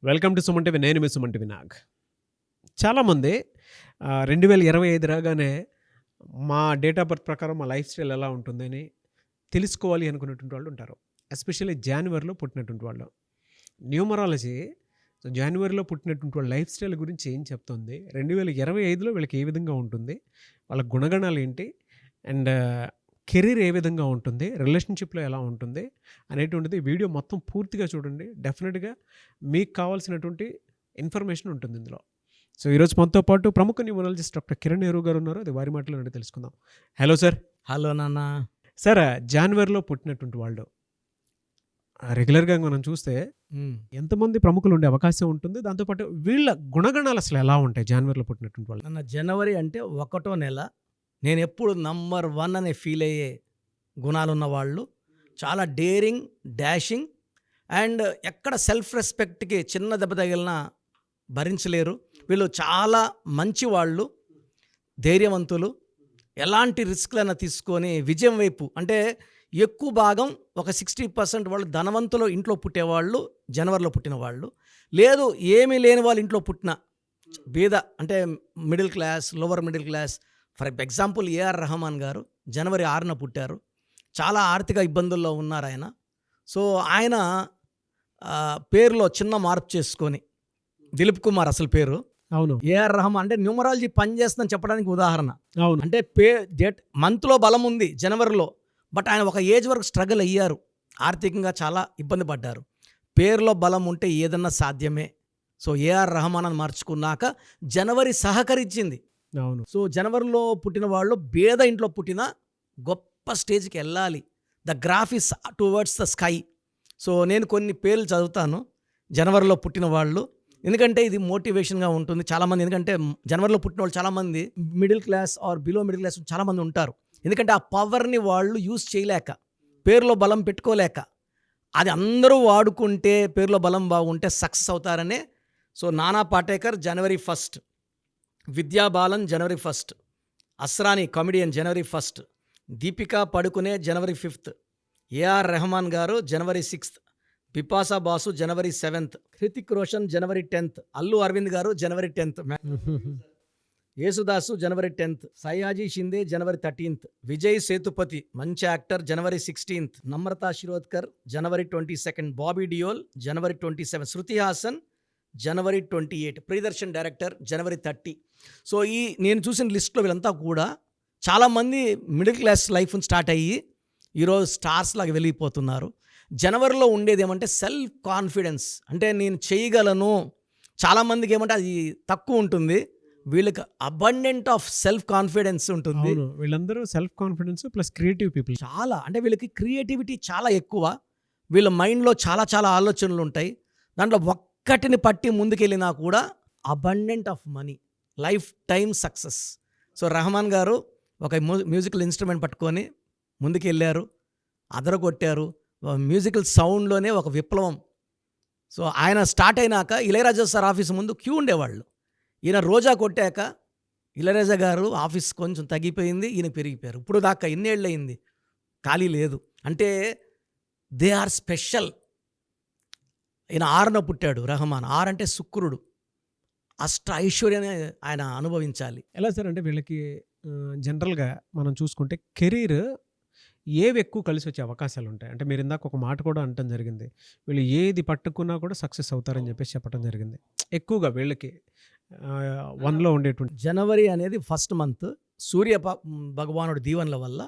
Welcome to Suman TV. నేను మీ Suman TV Nag. చాలామంది 2025 రాగానే మా డేట్ ఆఫ్ బర్త్ ప్రకారం మా లైఫ్ స్టైల్ ఎలా ఉంటుందని తెలుసుకోవాలి అనుకునేటువంటి వాళ్ళు ఉంటారు. ఎస్పెషల్లీ జాన్వరిలో పుట్టినటువంటి వాళ్ళు. న్యూమరాలజీ జాన్వరిలో పుట్టినటువంటి వాళ్ళ లైఫ్ స్టైల్ గురించి ఏం చెప్తుంది, 2025లో వీళ్ళకి ఏ విధంగా ఉంటుంది, వాళ్ళ గుణగణాలు ఏంటి, అండ్ కెరీర్ ఏ విధంగా ఉంటుంది, రిలేషన్షిప్లో ఎలా ఉంటుంది అనేటువంటిది వీడియో మొత్తం పూర్తిగా చూడండి. డెఫినెట్గా మీకు కావాల్సినటువంటి ఇన్ఫర్మేషన్ ఉంటుంది ఇందులో. సో ఈరోజు మనతో పాటు ప్రముఖ న్యూమరాలజిస్ట్ డాక్టర్ కిరణ్ నెహ్రూ గారు ఉన్నారు. అది వారి మాటలో నుండి తెలుసుకుందాం. Hello sir. హలో నాన్న. సార్, జాన్వరిలో పుట్టినటువంటి వాళ్ళు రెగ్యులర్గా మనం చూస్తే ఎంతమంది ప్రముఖులు ఉండే అవకాశం ఉంటుంది, దాంతోపాటు వీళ్ళ గుణగణాలు అసలు ఎలా ఉంటాయి జాన్వరిలో పుట్టినటువంటి వాళ్ళు? నాన్న, జనవరి అంటే 1వ నెల. నేను ఎప్పుడు నంబర్ 1 అనే ఫీల్ అయ్యే గుణాలున్న వాళ్ళు. చాలా డేరింగ్, డాషింగ్ అండ్ ఎక్కడ సెల్ఫ్ రెస్పెక్ట్కి చిన్న దెబ్బ తగిలినా భరించలేరు. వీళ్ళు చాలా మంచి వాళ్ళు, ధైర్యవంతులు, ఎలాంటి రిస్క్లైనా తీసుకొని విజయం వైపు. అంటే ఎక్కువ భాగం ఒక 60% వాళ్ళు ధనవంతులు ఇంట్లో పుట్టేవాళ్ళు, జనవరిలో పుట్టిన వాళ్ళు. లేదు ఏమీ లేని వాళ్ళు ఇంట్లో పుట్టిన బీద, అంటే middle class, lower middle class. For example A R Rahman గారు జనవరి 6న పుట్టారు. చాలా ఆర్థిక ఇబ్బందుల్లో ఉన్నారు ఆయన. సో ఆయన పేరులో చిన్న మార్పు చేసుకొని, దిలీప్ కుమార్ అసలు పేరు. అవును. ఏఆర్ రెహమాన్ అంటే న్యూమరాలజీ పనిచేస్తుందని చెప్పడానికి ఉదాహరణ. అవును. అంటే డేట్ మంత్లో బలం ఉంది జనవరిలో, బట్ ఆయన ఒక ఏజ్ వరకు స్ట్రగుల్ అయ్యారు, ఆర్థికంగా చాలా ఇబ్బంది పడ్డారు. పేరులో బలం ఉంటే ఏదన్నా సాధ్యమే. సో ఏఆర్ రెహమాన్ అని మార్చుకున్నాక జనవరి సహకరించింది. అవును. సో జనవరిలో పుట్టిన వాళ్ళు బేద ఇంట్లో పుట్టిన గొప్ప స్టేజ్కి వెళ్ళాలి. The graph is towards the sky. So నేను కొన్ని పేర్లు చదువుతాను జనవరిలో పుట్టిన వాళ్ళు, ఎందుకంటే ఇది మోటివేషన్గా ఉంటుంది చాలామంది. ఎందుకంటే జనవరిలో పుట్టిన వాళ్ళు చాలామంది middle class or below middle class చాలామంది ఉంటారు. ఎందుకంటే ఆ పవర్ని వాళ్ళు యూజ్ చేయలేక, పేరులో బలం పెట్టుకోలేక, అది అందరూ వాడుకుంటే పేరులో బలం బాగుంటే సక్సెస్ అవుతారనే. సో నానా పాటేకర్ జనవరి 1, విద్యా బాలన్ జనవరి 1, అస్రాని కామెడియన్ జనవరి 1, దీపికా పడుకునే జనవరి 5, ఏఆర్ రెహమాన్ గారు జనవరి 6, బిపాసా బాసు జనవరి 7, హృతిక్ రోషన్ జనవరి 10, అల్లు అరవింద్ గారు జనవరి 10, యేసుదాసు జనవరి 10, సయాజీ షిందే జనవరి 13, విజయ్ సేతుపతి మంచి యాక్టర్ జనవరి 16, నమ్రతా శిరోద్కర్ జనవరి 22, బాబీ డియోల్ జనవరి 27, శృతి హాసన్ జనవరి 28, ప్రియదర్శన్ డైరెక్టర్ జనవరి 30. సో ఈ నేను చూసిన లిస్ట్లో వీళ్ళంతా కూడా చాలామంది మిడిల్ క్లాస్ లైఫ్ స్టార్ట్ అయ్యి ఈరోజు స్టార్స్ లాగా వెలిగిపోతున్నారు. జనవరిలో ఉండేది ఏమంటే సెల్ఫ్ కాన్ఫిడెన్స్, అంటే నేను చేయగలను. చాలామందికి ఏమంటే అది తక్కువ ఉంటుంది, వీళ్ళకి అబండెంట్ ఆఫ్ సెల్ఫ్ కాన్ఫిడెన్స్ ఉంటుంది. వీళ్ళందరూ self confidence plus creative people. చాలా అంటే వీళ్ళకి క్రియేటివిటీ చాలా ఎక్కువ. వీళ్ళ మైండ్లో చాలా చాలా ఆలోచనలు ఉంటాయి. దాంట్లో ఒక్కటిని పట్టి ముందుకెళ్ళినా కూడా abundant of money, life time success. So Rahman గారు ఒక మ్యూజికల్ ఇన్స్ట్రుమెంట్ పట్టుకొని ముందుకెళ్ళారు, అదరగొట్టారు. మ్యూజికల్ సౌండ్లోనే ఒక విప్లవం. సో ఆయన స్టార్ట్ అయినాక ఇళయరాజా సార్ ఆఫీస్ ముందు క్యూ ఉండేవాళ్ళు. ఈయన రోజా కొట్టాక ఇళయరాజా గారు ఆఫీస్ కొంచెం తగ్గిపోయింది, ఈయన పెరిగిపోయారు. ఇప్పుడు దాకా ఎన్నేళ్ళు అయింది, ఖాళీ లేదు. అంటే దే ఆర్ స్పెషల్. ఈయన 6న పుట్టాడు రెహమాన్. 6 అంటే శుక్రుడు, అష్ట ఐశ్వర్యాన్ని ఆయన అనుభవించాలి. ఎలా సార్ అంటే వీళ్ళకి జనరల్గా మనం చూసుకుంటే కెరీర్ ఏవి ఎక్కువ కలిసి వచ్చే అవకాశాలు ఉంటాయి? అంటే మీరు ఇందాక ఒక మాట కూడా అనటం జరిగింది, వీళ్ళు ఏది పట్టుకున్నా కూడా సక్సెస్ అవుతారని చెప్పేసి చెప్పడం జరిగింది. ఎక్కువగా వీళ్ళకి 1లో ఉండేటువంటి జనవరి అనేది ఫస్ట్ మంత్, సూర్య భగవానుడి దీవెనల వల్ల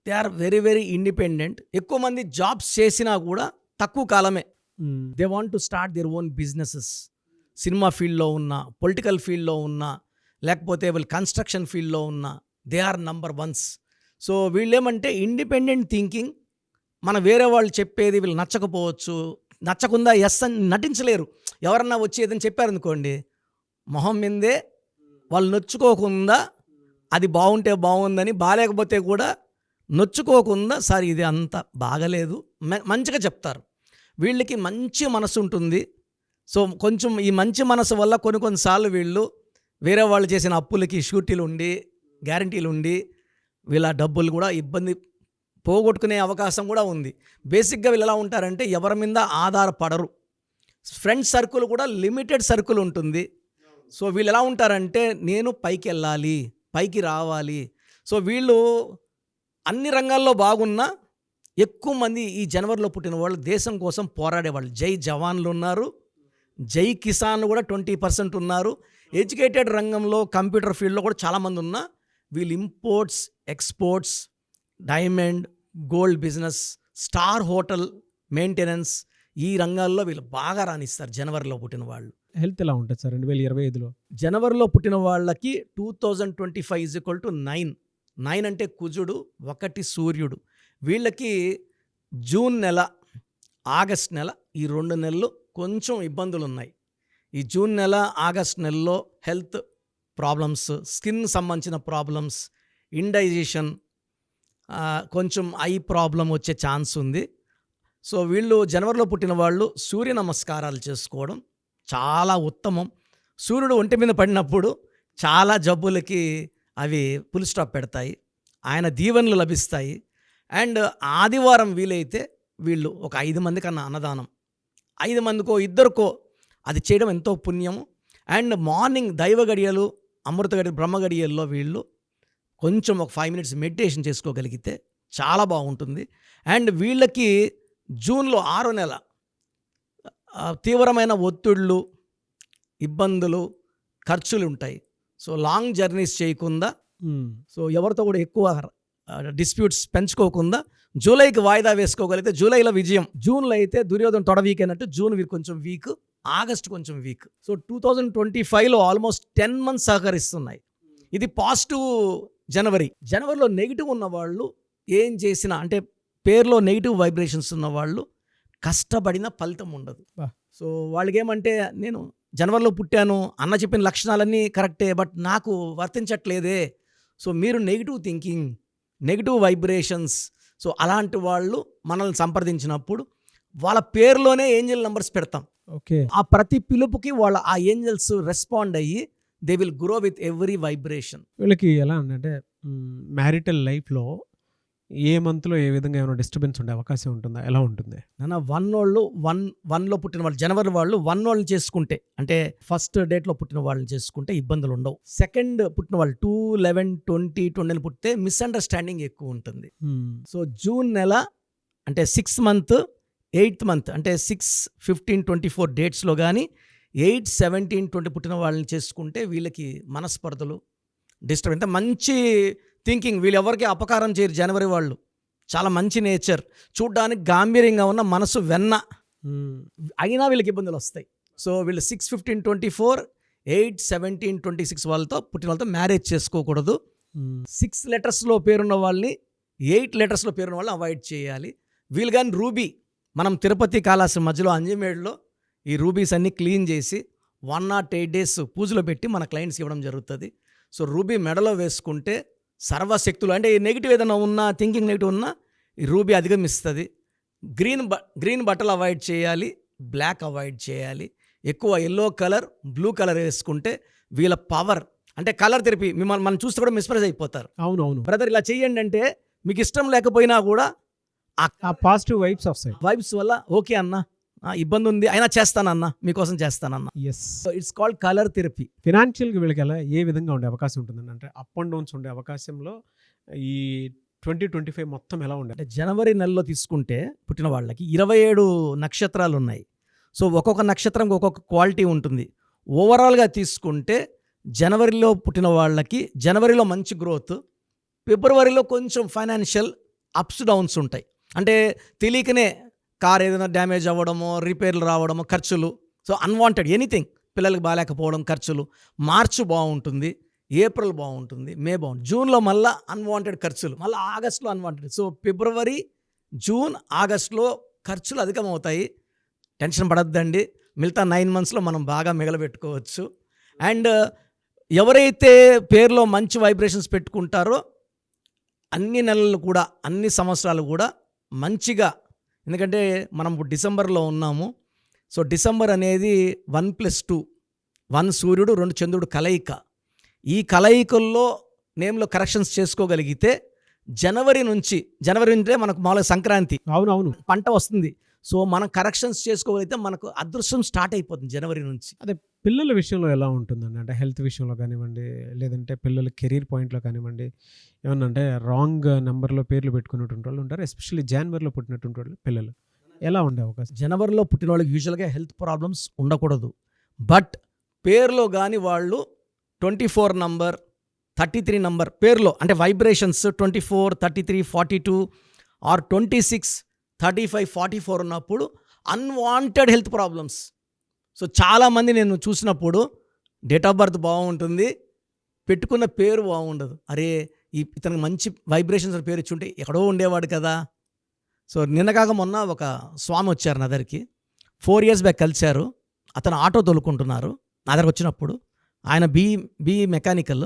they are very very independent. ఎక్కువ మంది జాబ్స్ చేసినా కూడా తక్కువ కాలమే. They want to start their own businesses. Cinema ఫీల్డ్లో ఉన్న, పొలిటికల్ ఫీల్డ్లో ఉన్న, లేకపోతే వీళ్ళు కన్స్ట్రక్షన్ ఫీల్డ్లో ఉన్న, they are number 1s. So వీళ్ళేమంటే ఇండిపెండెంట్ థింకింగ్. మన వేరే వాళ్ళు చెప్పేది వీళ్ళు నచ్చకపోవచ్చు, నచ్చకుండా ఎస్ అని నటించలేరు. ఎవరన్నా వచ్చి ఏదని చెప్పారనుకోండి, మొహం మీదే వాళ్ళు నొచ్చుకోకుండా అది బాగుంటే బాగుందని, బాగాలేకపోతే కూడా నొచ్చుకోకుండా సార్ ఇది అంత బాగలేదు మంచిగా చెప్తారు. వీళ్ళకి మంచి మనసు ఉంటుంది. సో కొంచెం ఈ మంచి మనసు వల్ల కొన్నిసార్లు వీళ్ళు వేరే వాళ్ళు చేసిన అప్పులకి షూరిటీలు ఉండి, గ్యారంటీలు ఉండి, వీళ్ళ డబ్బులు కూడా ఇబ్బంది పోగొట్టుకునే అవకాశం కూడా ఉంది. బేసిక్గా వీళ్ళు ఎలా ఉంటారంటే ఎవరి మీద ఆధారపడరు. ఫ్రెండ్ సర్కిల్ కూడా లిమిటెడ్ సర్కిల్ ఉంటుంది. సో వీళ్ళు ఎలా ఉంటారంటే నేను పైకి వెళ్ళాలి, పైకి రావాలి. సో వీళ్ళు అన్ని రంగాల్లో బాగున్నా ఎక్కువ మంది ఈ జనవరిలో పుట్టిన వాళ్ళు దేశం కోసం పోరాడేవాళ్ళు. జై జవాన్లు ఉన్నారు, జై కిసాన్లు కూడా 20% ఉన్నారు. ఎడ్యుకేటెడ్ రంగంలో కంప్యూటర్ ఫీల్డ్లో కూడా చాలామంది ఉన్నా వీళ్ళు imports, exports, diamond, gold business, star hotel maintenance ఈ రంగాల్లో వీళ్ళు బాగా రాణిస్తారు జనవరిలో పుట్టిన వాళ్ళు. హెల్త్ ఎలా ఉంటుంది సార్ 2025లో? జనవరిలో పుట్టిన వాళ్ళకి 2025 = 9. 9 అంటే కుజుడు, 1 సూర్యుడు. వీళ్ళకి జూన్ నెల, ఆగస్ట్ నెల ఈ 2 నెలలు కొంచెం ఇబ్బందులు ఉన్నాయి. ఈ జూన్ నెల, ఆగస్ట్ నెలలో హెల్త్ ప్రాబ్లమ్స్, స్కిన్ సంబంధించిన ప్రాబ్లమ్స్, ఇండైజెషన్, కొంచెం ఐ ప్రాబ్లం వచ్చే ఛాన్స్ ఉంది. సో వీళ్ళు జనవరిలో పుట్టిన వాళ్ళు సూర్య నమస్కారాలు చేసుకోవడం చాలా ఉత్తమం. సూర్యుడు ఒంటి మీద పడినప్పుడు చాలా జబ్బులకి అవి ఫుల్ స్టాప్ పెడతాయి, ఆయన దీవెనలు లభిస్తాయి. అండ్ ఆదివారం వీలైతే వీళ్ళు ఒక 5 మంది కన్నా అన్నదానం, 5 మందికో 2కో అది చేయడం ఎంతో పుణ్యము. అండ్ మార్నింగ్ దైవ గడియలు, అమృత గడియలు, బ్రహ్మ గడియల్లో వీళ్ళు కొంచెం ఒక 5 minutes మెడిటేషన్ చేసుకోగలిగితే చాలా బాగుంటుంది. అండ్ వీళ్ళకి జూన్లో 6వ నెల తీవ్రమైన ఒత్తిళ్ళు, ఇబ్బందులు, ఖర్చులు ఉంటాయి. సో లాంగ్ జర్నీస్ చేయకుండా, సో ఎవరితో కూడా ఎక్కువ డిస్ప్యూట్స్ పెంచుకోకుండా జూలైకి వాయిదా వేసుకోగలిగితే జూలైలో విజయం. జూన్లో అయితే దుర్యోధన తొడ వీక్ అయినట్టు జూన్ కొంచెం వీక్, ఆగస్ట్ కొంచెం వీక్. సో 2025లో ఆల్మోస్ట్ 10 months సహకరిస్తున్నాయి. ఇది పాజిటివ్ జనవరి. జనవరిలో నెగిటివ్ ఉన్న వాళ్ళు ఏం చేసినా, అంటే పేరులో నెగిటివ్ వైబ్రేషన్స్ ఉన్న వాళ్ళు కష్టపడిన ఫలితం ఉండదు. సో వాళ్ళకి ఏమంటే, నేను జనవరిలో పుట్టాను, అన్న చెప్పిన లక్షణాలన్నీ కరెక్టే, బట్ నాకు వర్తించట్లేదే. సో మీరు negative thinking, negative vibrations, so అలాంటి వాళ్ళు మనల్ని సంప్రదించినప్పుడు వాళ్ళ పేరులోనే ఏంజల్ నంబర్స్ పెడతాం. ఓకే. ఆ ప్రతి పిలుపుకి వాళ్ళ ఆ ఏంజల్స్ రెస్పాండ్ అయ్యి they will grow with every vibration. వీళ్ళకి ఎలా అంటే మ్యారిటల్ లైఫ్లో ఏ మంత్లో ఏ విధంగా ఏమైనా డిస్టర్బెన్స్ ఉండే అవకాశం ఉంటుందా? ఎలా ఉంటుంది? నాన్న 1లో పుట్టిన వాళ్ళు, జనవరి వాళ్ళు 1 చేసుకుంటే, అంటే ఫస్ట్ డేట్లో పుట్టిన వాళ్ళని చేసుకుంటే ఇబ్బందులు ఉండవు. సెకండ్ పుట్టిన వాళ్ళు 2, 11, 20, 20 పుట్టితే మిస్అండర్స్టాండింగ్ ఎక్కువ ఉంటుంది. సో జూన్ నెల అంటే 6th month, 8th month అంటే 6, 15, 24 డేట్స్లో కానీ 8, 17, 20 పుట్టిన వాళ్ళని చేసుకుంటే వీళ్ళకి మనస్పర్ధలు, డిస్టర్బ్, అంటే మంచి థింకింగ్, వీళ్ళు ఎవరికి అపకారం చేయరు. జనవరి వాళ్ళు చాలా మంచి నేచర్, చూడ్డానికి గాంభీర్యంగా ఉన్న మనసు వెన్న, అయినా వీళ్ళకి ఇబ్బందులు వస్తాయి. సో వీళ్ళు 6, 15, 24, 8, 17, 26 వాళ్ళతో పుట్టిన వాళ్ళతో మ్యారేజ్ చేసుకోకూడదు. 6 letersలో పేరున్న వాళ్ళని 8 letersలో పేరున్న వాళ్ళని అవాయిడ్ చేయాలి. వీళ్ళు కానీ రూబీ, మనం తిరుపతి కాళాశ్రీ మధ్యలో అంజమేడులో ఈ రూబీస్ అన్నీ క్లీన్ చేసి 108 days పూజలో పెట్టి మన క్లయింట్స్కి ఇవ్వడం జరుగుతుంది. సో రూబీ మెడలో వేసుకుంటే సర్వశక్తులు, అంటే నెగిటివ్ ఏదైనా ఉన్నా, థింకింగ్ నెగిటివ్ ఉన్నా ఈ రూబీ అధిగమిస్తుంది. గ్రీన్ బట్టలు అవాయిడ్ చేయాలి, బ్లాక్ అవాయిడ్ చేయాలి. ఎక్కువ ఎల్లో కలర్, బ్లూ కలర్ వేసుకుంటే వీళ్ళ పవర్, అంటే కలర్ థెరపీ, మిమ్మల్ని మనం చూస్తే కూడా మిస్ప్రైజ్ అయిపోతారు. అవునవును. బ్రదర్ ఇలా చెయ్యండి అంటే మీకు ఇష్టం లేకపోయినా కూడా ఆ పాజిటివ్ వైబ్స్ వస్తాయి. వైబ్స్ వల్ల ఓకే అన్న, ఇబ్బంది ఉంది అయినా చేస్తానన్న, మీకోసం చేస్తానన్న. Yes. So it's called colour therapy. ఫినాన్షియల్గా వీళ్ళకి ఎలా ఏ విధంగా ఉండే అవకాశం ఉంటుందండి? అంటే అప్ అండ్ డౌన్స్ ఉండే అవకాశంలో ఈ 2025 మొత్తం ఎలా ఉండే? అంటే జనవరి నెలలో తీసుకుంటే పుట్టిన వాళ్ళకి 27 నక్షత్రాలు ఉన్నాయి. సో ఒక్కొక్క నక్షత్రం ఒక్కొక్క క్వాలిటీ ఉంటుంది. ఓవరాల్గా తీసుకుంటే జనవరిలో పుట్టిన వాళ్ళకి జనవరిలో మంచి గ్రోత్, ఫిబ్రవరిలో కొంచెం ఫైనాన్షియల్ అప్స్ డౌన్స్ ఉంటాయి. అంటే తెలియకనే కార్ ఏదైనా డ్యామేజ్ అవ్వడమో, రిపేర్లు రావడమో, ఖర్చులు, సో అన్వాంటెడ్ ఎనీథింగ్, పిల్లలకి బాగాలేకపోవడం, ఖర్చులు. మార్చి బాగుంటుంది, ఏప్రిల్ బాగుంటుంది, మే బాగుంటుంది, జూన్లో మళ్ళీ అన్వాంటెడ్ ఖర్చులు, మళ్ళీ ఆగస్ట్లో అన్వాంటెడ్. సో ఫిబ్రవరి, జూన్, ఆగస్ట్లో ఖర్చులు అధికమవుతాయి. టెన్షన్ పడద్దండి, మిగతా 9 monthsలో మనం బాగా మిగలబెట్టుకోవచ్చు. అండ్ ఎవరైతే పేరులో మంచి వైబ్రేషన్స్ పెట్టుకుంటారో అన్ని నెలలు కూడా, అన్ని సంవత్సరాలు కూడా మంచిగా, ఎందుకంటే మనం డిసెంబర్లో ఉన్నాము. సో డిసెంబర్ అనేది 1+2, 1 సూర్యుడు 2 చంద్రుడు కలయిక. ఈ కలయికల్లో నేమ్లో కరెక్షన్స్ చేసుకోగలిగితే జనవరి నుంచి, జనవరి అంటే మనకు మామూలుగా సంక్రాంతి, అవునవును, పంట వస్తుంది. సో మనం కరెక్షన్స్ చేసుకోగలిగితే మనకు అదృష్టం స్టార్ట్ అయిపోతుంది జనవరి నుంచి. అదే పిల్లల విషయంలో ఎలా ఉంటుందండి? అంటే హెల్త్ విషయంలో కానివ్వండి, లేదంటే పిల్లల కెరీర్ పాయింట్లో కానివ్వండి, ఏమన్నా అంటే రాంగ్ నెంబర్‌లో పేర్లు పెట్టుకున్నటువంటి వాళ్ళు ఉంటారు. ఎస్పెషల్లీ జాన్వరిలో పుట్టినటువంటి వాళ్ళు పిల్లలు. ఎలా ఉండే అవకాశం? జనవరిలో పుట్టిన వాళ్ళకి యూజువల్గా హెల్త్ ప్రాబ్లమ్స్ ఉండకూడదు. బట్ పేరులో కానీ వాళ్ళు 24 నంబర్ 33 నంబర్ పేరులో అంటే వైబ్రేషన్స్ 24, 33, 42 ఆర్ 26, 35, 44 ఉన్నప్పుడు అన్వాంటెడ్ హెల్త్ ప్రాబ్లమ్స్. సో చాలామంది నేను చూసినప్పుడు డేట్ ఆఫ్ బర్త్ బాగుంటుంది, పెట్టుకున్న పేరు బాగుండదు. అరే ఇతనికి మంచి వైబ్రేషన్స్ పేరు ఇచ్చుంటే ఎక్కడో ఉండేవాడు కదా. సో నిన్న కాక మొన్న ఒక స్వామి వచ్చారు నా దగ్గరికి. 4 years బ్యాక్ కలిశారు. అతను ఆటో తోలుకుంటున్నారు. నా దగ్గరకు వచ్చినప్పుడు ఆయన B mechanical.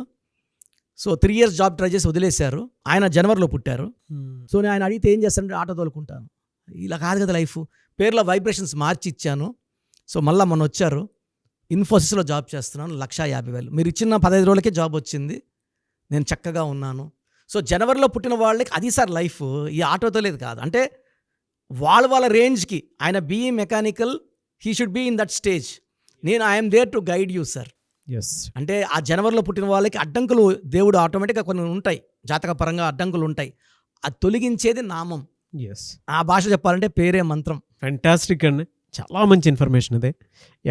So 3 years job try చేసి వదిలేశారు. ఆయన జనవరిలో పుట్టారు. సో నేను ఆయన అడిగితే ఏం చేస్తానంటే ఆటో తోలుకుంటాను. ఇలా కాదు కదా లైఫ్, పేర్లో వైబ్రేషన్స్ మార్చి ఇచ్చాను. సో మళ్ళీ మొన్న వచ్చారు. ఇన్ఫోసిస్లో జాబ్ చేస్తున్నాను, 1,50,000. మీరు ఇచ్చిన 15 రోజులకే జాబ్ వచ్చింది, నేను చక్కగా ఉన్నాను. సో జనవరిలో పుట్టిన వాళ్ళకి అది సార్ లైఫ్, ఈ ఆటోతో లేదు కాదు. అంటే వాళ్ళ రేంజ్కి ఆయన BE mechanical, he should be in that stage. నేను I'm there to guide you sir. Yes. అంటే ఆ జనవరిలో పుట్టిన వాళ్ళకి అడ్డంకులు దేవుడు ఆటోమేటిక్గా కొన్ని ఉంటాయి, జాతక పరంగా అడ్డంకులు ఉంటాయి. అది తొలగించేది నామం. ఎస్. ఆ భాష చెప్పాలంటే పేరే మంత్రం. ఫ్యాంటాస్టిక్ అండి. చాలా మంచి ఇన్ఫర్మేషన్ అదే.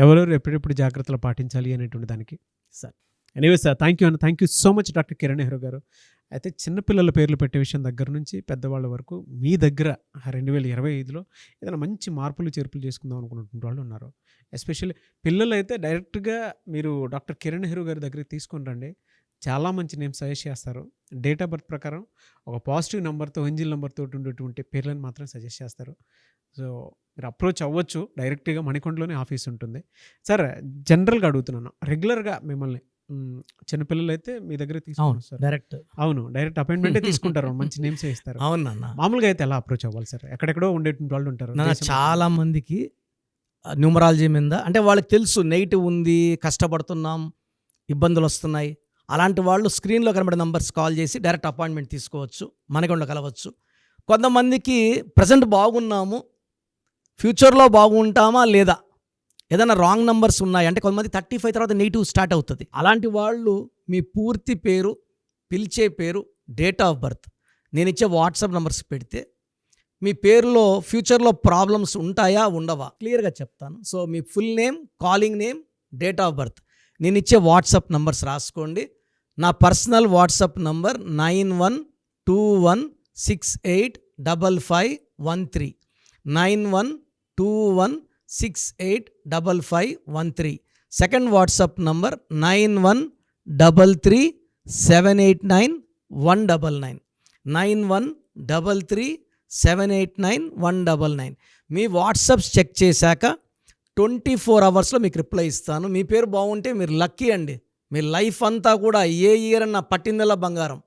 ఎవరెవరు ఎప్పుడెప్పుడు జాగ్రత్తలు పాటించాలి అనేటువంటి దానికి. Sir anyway sir, thank you అండి. Thank you so much doctor Kiran Nehru గారు. అయితే చిన్నపిల్లల పేర్లు పెట్టే విషయం దగ్గర నుంచి పెద్దవాళ్ళ వరకు మీ దగ్గర 2025లో ఏదైనా మంచి మార్పులు చేర్పులు చేసుకుందాం అనుకున్నటువంటి వాళ్ళు ఉన్నారు. ఎస్పెషల్లీ పిల్లలు అయితే డైరెక్ట్గా మీరు డాక్టర్ కిరణ్ నెహ్రూ గారి దగ్గరికి తీసుకొని రండి. చాలా మంచి నేమ్ సజెస్ట్ చేస్తారు. డేట్ ఆఫ్ బర్త్ ప్రకారం ఒక పాజిటివ్ నెంబర్తో, ఏంజిల్ నెంబర్తో ఉండేటువంటి పేర్లను మాత్రం సజెస్ట్ చేస్తారు. సో మీరు అప్రోచ్ అవ్వచ్చు. డైరెక్ట్గా మణికొండలోనే ఆఫీస్ ఉంటుంది. సార్ జనరల్గా అడుగుతున్నాను, రెగ్యులర్గా మిమ్మల్ని చిన్నపిల్లలు అయితే మీ దగ్గర తీసుకుంటారు సార్? డైరెక్ట్ అపాయింట్మెంటే తీసుకుంటారు, మంచి నేమ్స్ ఇస్తారు. అవును నాన్న. మామూలుగా అయితే ఎలా అప్రోచ్ అవ్వాలి సార్? ఎక్కడెక్కడో ఉండేటువంటి వాళ్ళు ఉంటారు. చాలా మందికి న్యూమరాలజీ మీద అంటే వాళ్ళకి తెలుసు నెగిటివ్ ఉంది, కష్టపడుతున్నాం, ఇబ్బందులు వస్తున్నాయి. అలాంటి వాళ్ళు స్క్రీన్లో కనబడే నంబర్స్ కాల్ చేసి డైరెక్ట్ అపాయింట్మెంట్ తీసుకోవచ్చు, మనకొండ కలవచ్చు. కొంతమందికి ప్రజెంట్ బాగున్నాము, ఫ్యూచర్లో బాగుంటామా లేదా, ఏదైనా రాంగ్ నంబర్స్ ఉన్నాయి అంటే కొంతమంది 35 తర్వాత నెగిటివ్ స్టార్ట్ అవుతుంది. అలాంటి వాళ్ళు మీ పూర్తి పేరు, పిలిచే పేరు, డేట్ ఆఫ్ బర్త్ నేను ఇచ్చే వాట్సాప్ నంబర్స్ పెడితే మీ పేరులో ఫ్యూచర్లో ప్రాబ్లమ్స్ ఉంటాయా ఉండవా క్లియర్గా చెప్తాను. So me full name, calling name, date of birth నేను ఇచ్చే వాట్సాప్ నంబర్స్ రాసుకోండి. నా personal WhatsApp number 9121685513 9121685513. Second WhatsApp number 9133789199 9133789199. మీ వాట్సాప్స్ చెక్ చేశాక 24 hours మీకు రిప్లై ఇస్తాను. మీ పేరు బాగుంటే మీరు లక్కీ అండి. మీ లైఫ్ అంతా కూడా ఏ ఇయర్ అన్న పట్టిందల్లా బంగారం.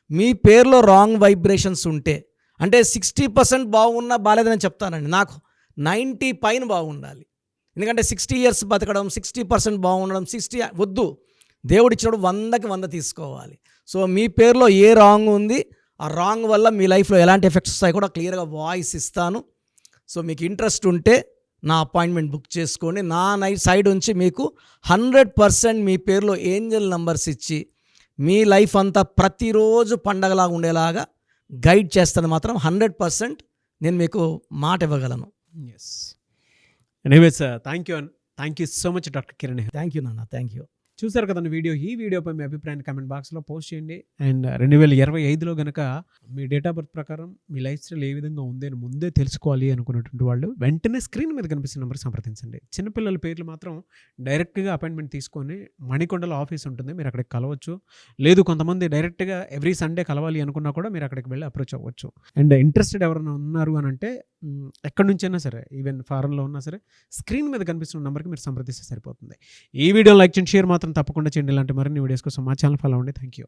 మీ పేరులో రాంగ్ వైబ్రేషన్స్ ఉంటే అంటే 60% బాగున్నా బాగాలేదని చెప్తానండి. నాకు 90 పైన బాగుండాలి. ఎందుకంటే 60 years బతకడం, 60% బాగుండడం, 60 వద్దు. దేవుడు ఇచ్చినప్పుడు 100కి 100 తీసుకోవాలి. సో మీ పేరులో ఏ రాంగ్ ఉంది, ఆ రాంగ్ వల్ల మీ లైఫ్లో ఎలాంటి ఎఫెక్ట్స్ వస్తాయి కూడా క్లియర్గా వాయిస్ ఇస్తాను. సో మీకు ఇంట్రెస్ట్ ఉంటే నా అపాయింట్మెంట్ బుక్ చేసుకోండి. నా సైడ్ నుంచి మీకు 100% మీ పేరులో ఏంజల్ నంబర్స్ ఇచ్చి మీ లైఫ్ అంతా ప్రతిరోజు పండగలాగా ఉండేలాగా గైడ్ చేస్తాను. మాత్రం 100% నేను మీకు మాట ఇవ్వగలను. Yes. Anyway sir, thank you and thank you so much doctor Kiran Nehru. Thank you నాన్న, థ్యాంక్ యూ. చూసారు కదండి వీడియో. ఈ వీడియోపై మీ అభిప్రాయాన్ని కామెంట్ బాక్స్లో పోస్ట్ చేయండి. అండ్ 2025లో కనుక మీ డేట్ ఆఫ్ బర్త్ ప్రకారం మీ లైఫ్ స్టైల్ ఏ విధంగా ఉంది అని ముందే తెలుసుకోవాలి అనుకున్నటువంటి వాళ్ళు వెంటనే స్క్రీన్ మీద కనిపిస్తున్న నెంబర్ సంప్రదించండి. చిన్నపిల్లల పేర్లు మాత్రం డైరెక్ట్గా అపాయింట్మెంట్ తీసుకొని మణికొండలో ఆఫీస్ ఉంటుంది, మీరు అక్కడికి కలవచ్చు. లేదు కొంతమంది డైరెక్ట్గా ఎవ్రీ సండే కలవాలి అనుకున్నా కూడా మీరు అక్కడికి వెళ్ళి అప్రోచ్ అవ్వచ్చు. అండ్ ఇంట్రెస్టెడ్ ఎవరైనా ఉన్నారు అని అంటే ఎక్కడి నుంచైనా సరే, ఈవెన్ ఫారెన్లో ఉన్నా సరే, స్క్రీన్ మీద కనిపిస్తున్న నెంబర్కి మీరు సంప్రదిస్తే సరిపోతుంది. ఈ వీడియో లైక్ చేయండి, షేర్ మాత్రం తప్పకుండా చేయండి. ఇలాంటి మరిన్ని వీడియోస్ కోసం మా ఛానల్ ఫాలో అవ్వండి. Thank you.